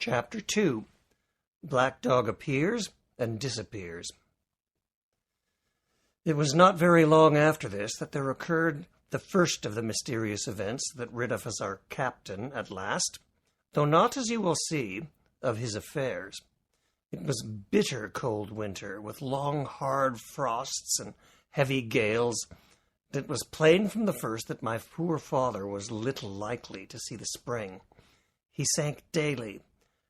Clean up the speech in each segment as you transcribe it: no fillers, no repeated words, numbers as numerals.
Chapter 2. Black Dog Appears and Disappears. It was not very long after this that there occurred the first of the mysterious events that rid of us our captain at last, though not, as you will see, of his affairs. It was bitter cold winter, with long hard frosts and heavy gales. It was plain from the first that my poor father was little likely to see the spring. He sank daily,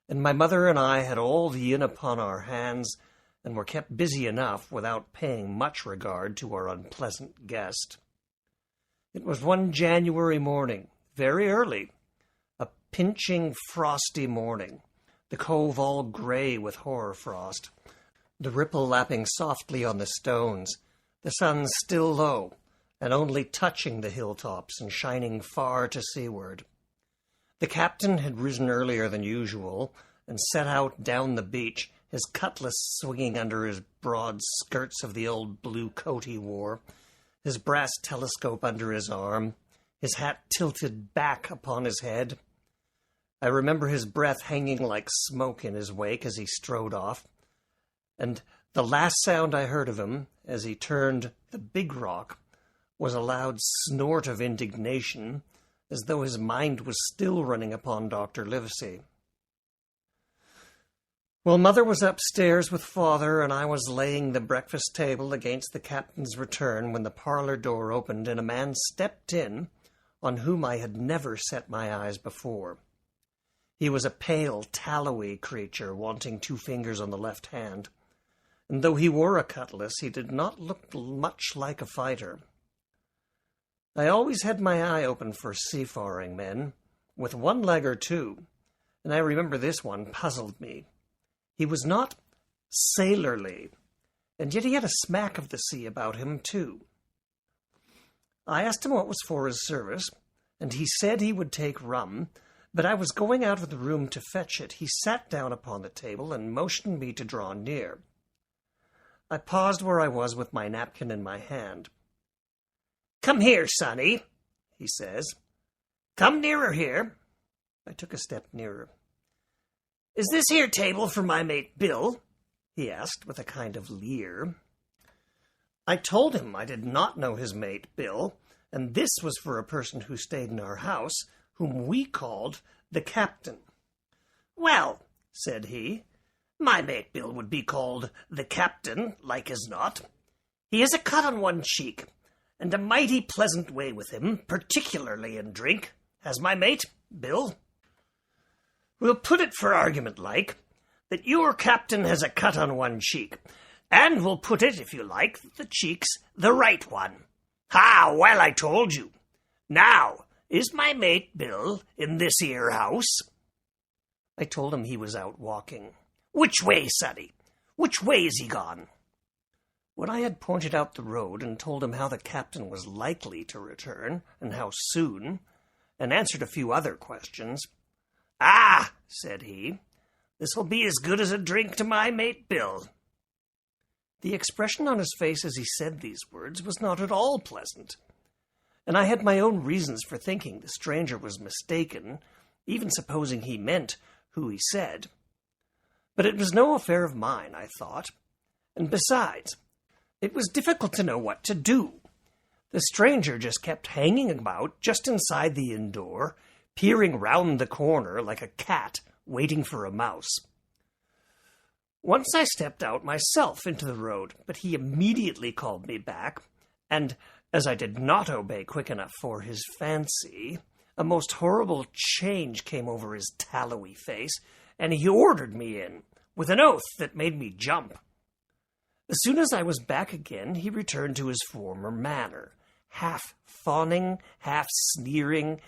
and my mother and I had all the inn upon our hands, and were kept busy enough without paying much regard to our unpleasant guest. It was one January morning, very early, a pinching, frosty morning, the cove all grey with hoar frost, the ripple lapping softly on the stones, the sun still low, and only touching the hilltops and shining far to seaward. The captain had risen earlier than usual, and set out down the beach, his cutlass swinging under his broad skirts of the old blue coat he wore, his brass telescope under his arm, his hat tilted back upon his head. I remember his breath hanging like smoke in his wake as he strode off, and the last sound I heard of him, as he turned the big rock, was a loud snort of indignation, as though his mind was still running upon Dr. Livesey. Well, Mother was upstairs with Father, and I was laying the breakfast table against the captain's return when the parlour door opened and a man stepped in on whom I had never set my eyes before. He was a pale, tallowy creature, wanting 2 fingers on the left hand, and though he wore a cutlass, he did not look much like a fighter. I always had my eye open for seafaring men, with one leg or two, and I remember this one puzzled me. He was not sailorly, and yet he had a smack of the sea about him, too. I asked him what was for his service, and he said he would take rum, but I was going out of the room to fetch it. He sat down upon the table and motioned me to draw near. I paused where I was with my napkin in my hand. "Come here, sonny," he says. "Come nearer here." I took a step nearer. "Is this here table for my mate Bill?" he asked with a kind of leer. I told him I did not know his mate Bill, and this was for a person who stayed in our house, whom we called the captain. "Well," said he, "my mate Bill would be called the captain, like as not. He has a cut on one cheek, and a mighty pleasant way with him, particularly in drink, has my mate, Bill. We'll put it for argument like, that your captain has a cut on one cheek, and we'll put it, if you like, that the cheek's the right one. Ha, well, I told you. Now, is my mate Bill in this here house?" I told him he was out walking. "Which way, sonny? Which way is he gone?" When I had pointed out the road and told him how the captain was likely to return, and how soon, and answered a few other questions, "Ah," said he, "this'll be as good as a drink to my mate Bill." The expression on his face as he said these words was not at all pleasant, and I had my own reasons for thinking the stranger was mistaken, even supposing he meant who he said. But it was no affair of mine, I thought, and besides, it was difficult to know what to do. The stranger just kept hanging about just inside the inn door, peering round the corner like a cat waiting for a mouse. Once I stepped out myself into the road, but he immediately called me back, and, as I did not obey quick enough for his fancy, a most horrible change came over his tallowy face, and he ordered me in, with an oath that made me jump. As soon as I was back again, he returned to his former manner, half fawning, half sneering,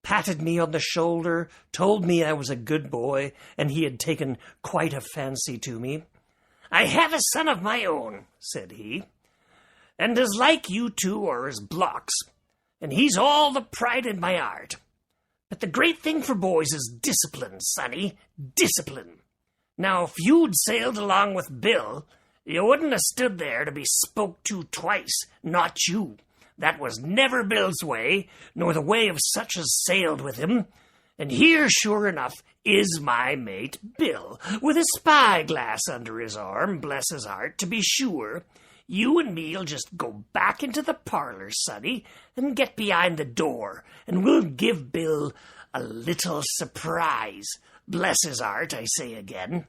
patted me on the shoulder, told me I was a good boy, and he had taken quite a fancy to me. "I have a son of my own," said he, "and as like you two are as blocks, and he's all the pride in my heart. But the great thing for boys is discipline, sonny, discipline. Now, if you'd sailed along with Bill, you wouldn't have stood there to be spoke to twice, not you. That was never Bill's way, nor the way of such as sailed with him. And here, sure enough, is my mate Bill, with a spyglass under his arm, bless his heart, to be sure. You and me'll just go back into the parlour, sonny, and get behind the door, and we'll give Bill a little surprise. Bless his heart, I say again."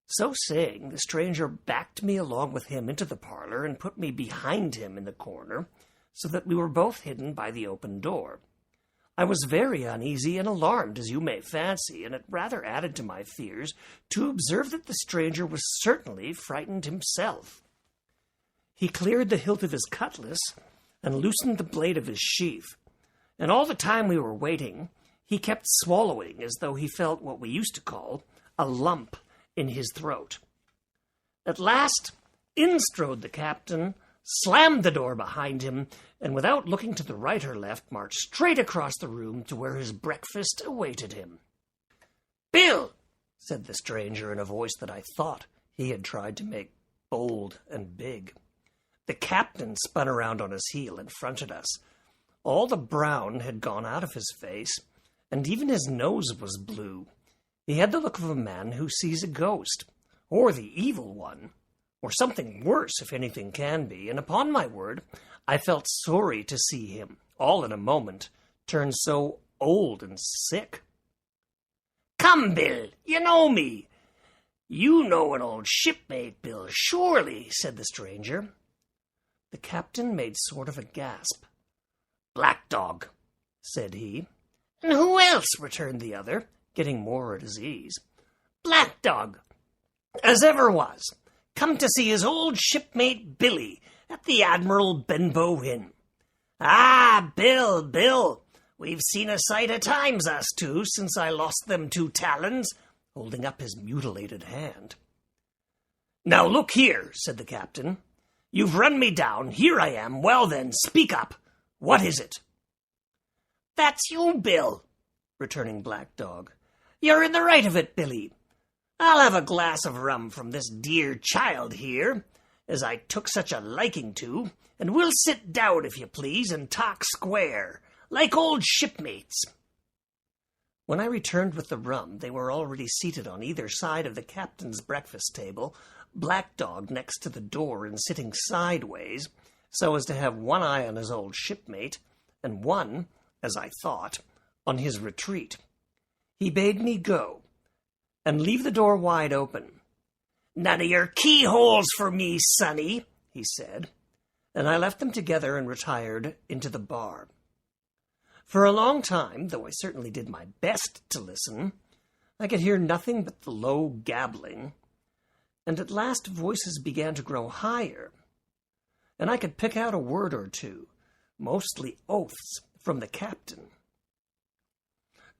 So saying, the stranger backed me along with him into the parlour and put me behind him in the corner, so that we were both hidden by the open door. I was very uneasy and alarmed, as you may fancy, and it rather added to my fears to observe that the stranger was certainly frightened himself. He cleared the hilt of his cutlass and loosened the blade of his sheath, and all the time we were waiting, he kept swallowing as though he felt what we used to call a lump in his throat. At last, in strode the captain, slammed the door behind him, and without looking to the right or left, marched straight across the room to where his breakfast awaited him. "Bill," said the stranger in a voice that I thought he had tried to make bold and big. The captain spun around on his heel and fronted us. All the brown had gone out of his face, and even his nose was blue. He had the look of a man who sees a ghost, or the evil one, or something worse if anything can be, and upon my word, I felt sorry to see him, all in a moment, turn so old and sick. "Come, Bill, you know me. You know an old shipmate, Bill, surely," said the stranger. The captain made sort of a gasp. "Black Dog," said he. "And who else?" returned the other, getting more at his ease. "Black Dog, as ever was, come to see his old shipmate Billy at the Admiral Benbow Inn. Ah, Bill, we've seen a sight of times, us two, since I lost them 2 talons," holding up his mutilated hand. "Now look here," said the captain. "You've run me down. Here I am. Well then, speak up. What is it?" "That's you, Bill," returning Black Dog. "You're in the right of it, Billy. I'll have a glass of rum from this dear child here, as I took such a liking to, and we'll sit down, if you please, and talk square, like old shipmates." When I returned with the rum, they were already seated on either side of the captain's breakfast table, Black Dog next to the door and sitting sideways, so as to have one eye on his old shipmate, and one, as I thought, on his retreat. He bade me go, and leave the door wide open. "None of your keyholes for me, sonny," he said, and I left them together and retired into the bar. For a long time, though I certainly did my best to listen, I could hear nothing but the low gabbling, and at last voices began to grow higher, and I could pick out a word or two, mostly oaths, from the captain.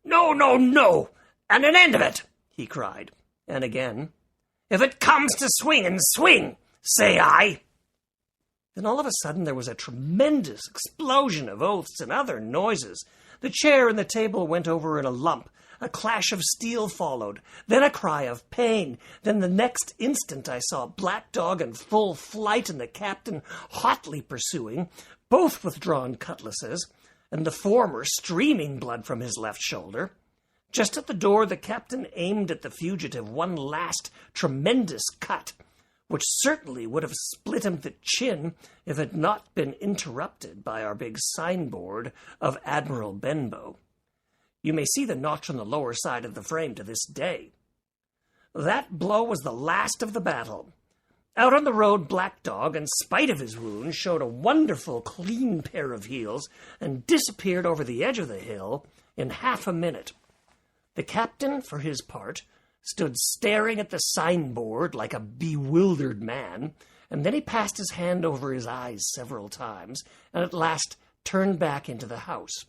No, and an end of it," he cried, and again, "If it comes to swinging, swing, say I." Then all of a sudden there was a tremendous explosion of oaths and other noises. The chair and the table went over in a lump. A clash of steel followed, then a cry of pain. Then the next instant I saw Black Dog in full flight and the captain hotly pursuing, both with drawn cutlasses, and the former streaming blood from his left shoulder. Just at the door, the captain aimed at the fugitive one last tremendous cut, which certainly would have split him the chin if it had not been interrupted by our big signboard of Admiral Benbow. You may see the notch on the lower side of the frame to this day. That blow was the last of the battle. Out on the road, Black Dog, in spite of his wound, showed a wonderful clean pair of heels and disappeared over the edge of the hill in half a minute. The captain, for his part, stood staring at the signboard like a bewildered man, and then he passed his hand over his eyes several times, and at last turned back into the house.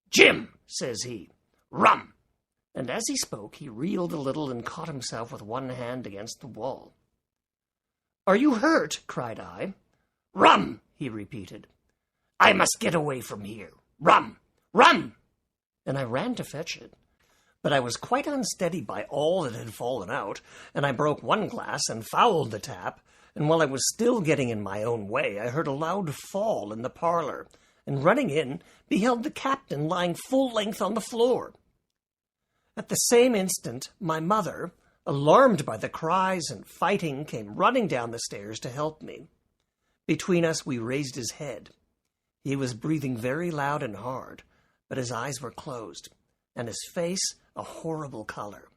"Jim," says he, "rum!" And as he spoke, he reeled a little and caught himself with one hand against the wall. "Are you hurt?" cried I. "Rum!" he repeated. "I must get away from here. Rum! Rum!" And I ran to fetch it. But I was quite unsteady by all that had fallen out, and I broke one glass and fouled the tap, and while I was still getting in my own way, I heard a loud fall in the parlour, and running in, beheld the captain lying full length on the floor. At the same instant, my mother, alarmed by the cries and fighting, came running down the stairs to help me. Between us, we raised his head. He was breathing very loud and hard, but his eyes were closed, and his face a horrible color.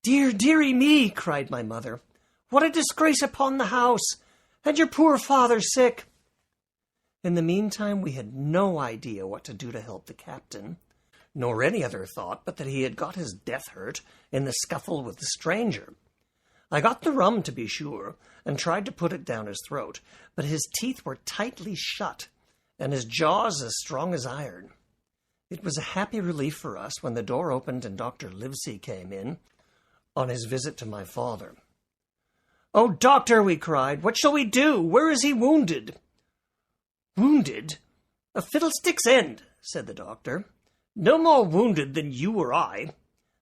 "Dear, dearie me!" cried my mother. "What a disgrace upon the house! And your poor father sick!" In the meantime, we had no idea what to do to help the captain, nor any other thought but that he had got his death hurt in the scuffle with the stranger. I got the rum, to be sure, and tried to put it down his throat, but his teeth were tightly shut, and his jaws as strong as iron. It was a happy relief for us when the door opened and Dr. Livesey came in on his visit to my father. "Oh, doctor," we cried, "what shall we do? Where is he wounded?" "Wounded? A fiddlestick's end," said the doctor. "No more wounded than you or I.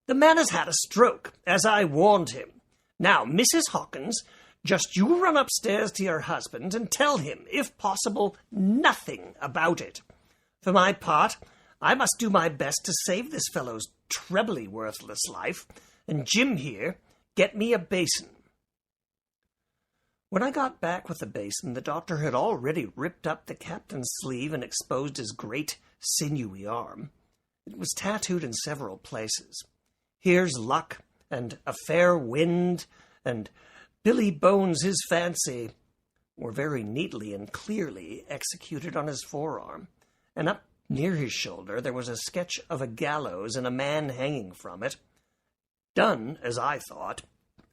The man has had a stroke, as I warned him. Now, Mrs. Hawkins, just you run upstairs to your husband and tell him, if possible, nothing about it. For my part, I must do my best to save this fellow's trebly worthless life, and Jim here, get me a basin." When I got back with the basin, the doctor had already ripped up the captain's sleeve and exposed his great, sinewy arm. It was tattooed in several places. "Here's luck," and "a fair wind," and "Billy Bones his fancy," were very neatly and clearly executed on his forearm, and up near his shoulder there was a sketch of a gallows and a man hanging from it, done, as I thought,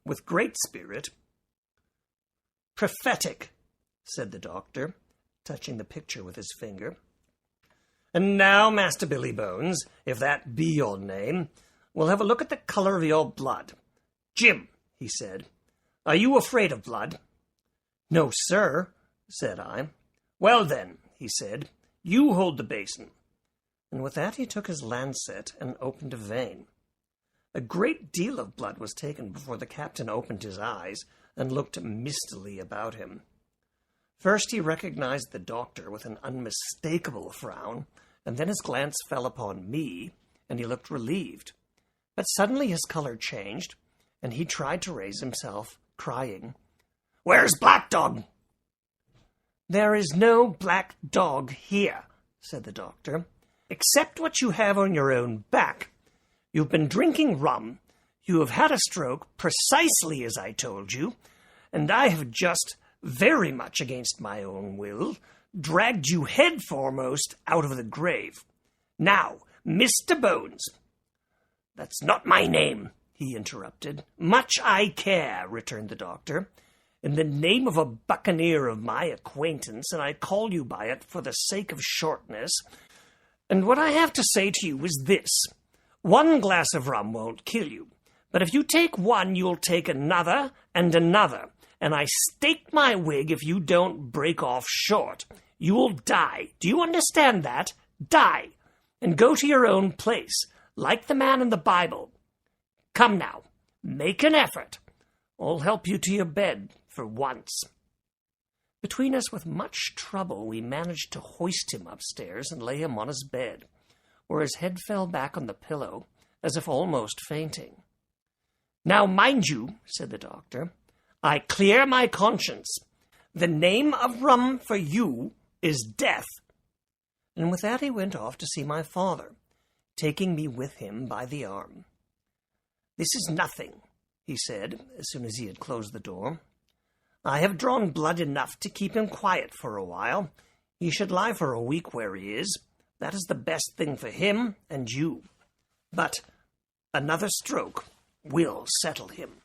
with great spirit. "Prophetic," said the doctor, touching the picture with his finger. "And now, Master Billy Bones, if that be your name, we'll have a look at the colour of your blood. Jim," he said, "are you afraid of blood?" "No, sir," said I. "Well, then," he said, "you hold the basin." And with that he took his lancet and opened a vein. A great deal of blood was taken before the captain opened his eyes and looked mistily about him. First he recognized the doctor with an unmistakable frown, and then his glance fell upon me, and he looked relieved. But suddenly his color changed, and he tried to raise himself, crying, "Where's Black Dog?" "There is no black dog here," said the doctor, "except what you have on your own back. You've been drinking rum, you have had a stroke, precisely as I told you, and I have just, very much against my own will, dragged you head foremost out of the grave. Now, Mr. Bones—" "That's not my name," he interrupted. "Much I care," returned the doctor. "In the name of a buccaneer of my acquaintance, and I call you by it for the sake of shortness, and what I have to say to you is this. One glass of rum won't kill you, but if you take one, you'll take another and another, and I stake my wig if you don't break off short. You'll die. Do you understand that? Die, and go to your own place, like the man in the Bible. Come now, make an effort. I'll help you to your bed for once." Between us, with much trouble, we managed to hoist him upstairs and lay him on his bed, where his head fell back on the pillow, as if almost fainting. "Now, mind you," said the doctor, "I clear my conscience. The name of rum for you is death." And with that he went off to see my father, taking me with him by the arm. "This is nothing," he said, as soon as he had closed the door. "I have drawn blood enough to keep him quiet for a while. He should lie for a week where he is. That is the best thing for him and you. But another stroke will settle him."